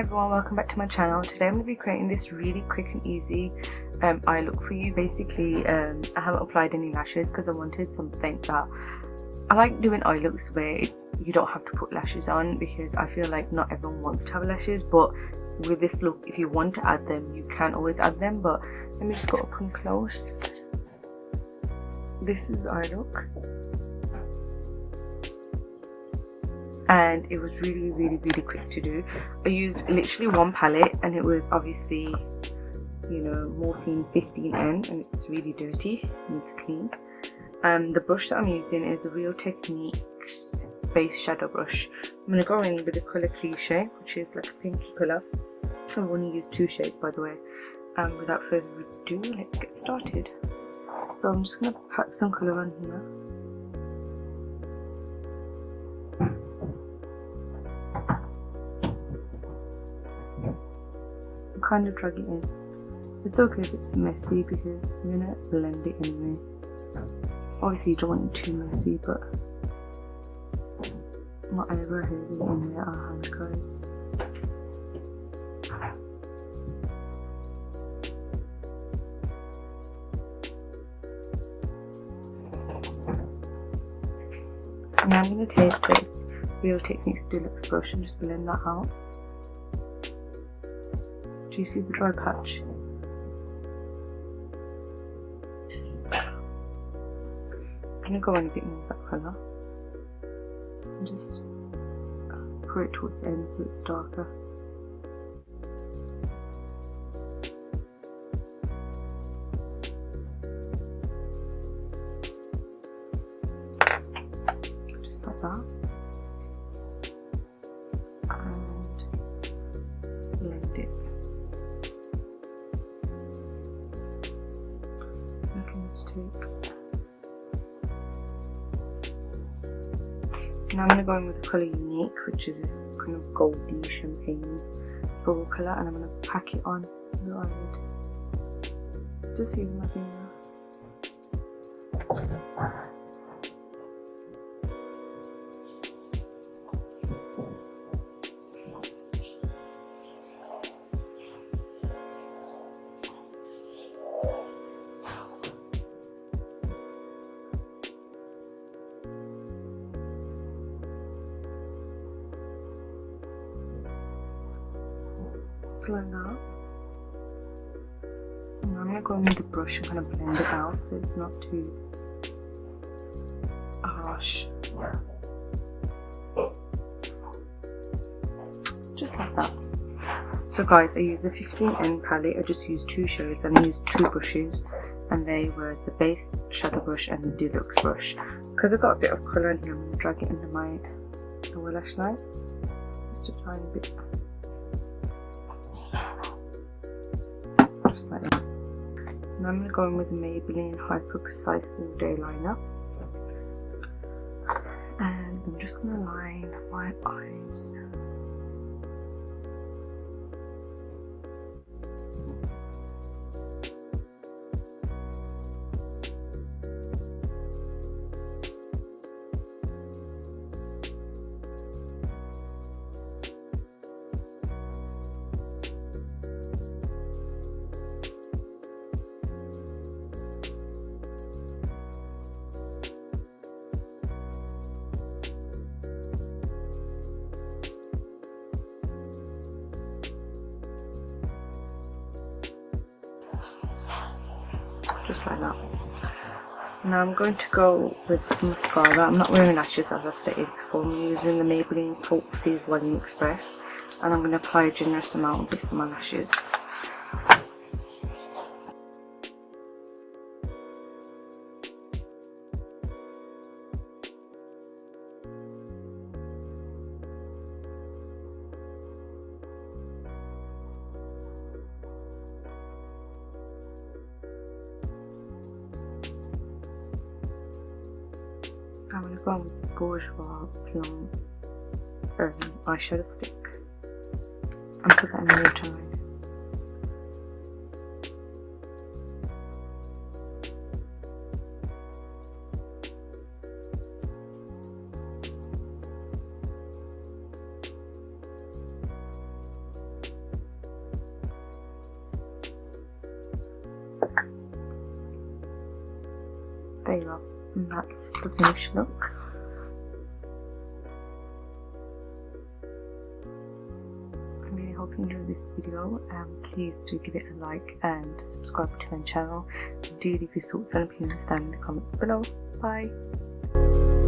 Hi everyone, welcome back to my channel. Today I'm going to be creating this really quick and easy eye look for you. Basically, I haven't applied any lashes because I wanted something that I like doing eye looks where you don't have to put lashes on, because I feel like not everyone wants to have lashes, but with this look, if you want to add them, you can always add them. But let me just go up and close. This is the eye look. And it was really quick to do. I used literally one palette, and it was obviously, you know, Morphine 15N, and it's really dirty, needs clean. The brush that I'm using is the Real Techniques base shadow brush. I'm going to go in with the colour Cliche, which is like a pinky colour. I've only used 2 shades, by the way. Without further ado, let's get started. So I'm just going to pack some colour on here. Kind of drag it in. It's okay if it's messy because we're gonna blend it anyway. Obviously you don't want it too messy, but whatever, here it in there, how it goes. Now I'm gonna take the Real Techniques Deluxe brush and just blend that out. Do you see the dry patch? I'm going to go in a bit more of that colour and just pour it towards the end so it's darker. Just like that. And blend it. Now I'm going to go in with the colour Unique, which is this kind of goldy champagne floral colour, and I'm going to pack it on the eyelid. Just using my finger. Like that. And I'm going to go in with the brush and kind of blend it out so it's not too harsh. Just like that. So guys, I used the 15N palette. I just used 2 shades and I used 2 brushes, and they were the base shadow brush and the deluxe brush. Because I've got a bit of colour in here, I'm going to drag it into my lower lash line just a tiny bit. Like that. And I'm going to go in with the Maybelline Hyper Precise All Day Liner, and I'm just going to line my eyes. Just like that. Now I'm going to go with some mascara. I'm not wearing lashes as I stated before. I'm using the Maybelline Falsies Volume Express, and I'm going to apply a generous amount of this on my lashes. I'm going to go with the Bourjois Plum eyeshadow stick and put that in the water line. there you go, and that's the finished look. I really hope you enjoyed this video. Please do give it a like and subscribe to my channel. Do leave your thoughts and opinions down in the comments below. Bye.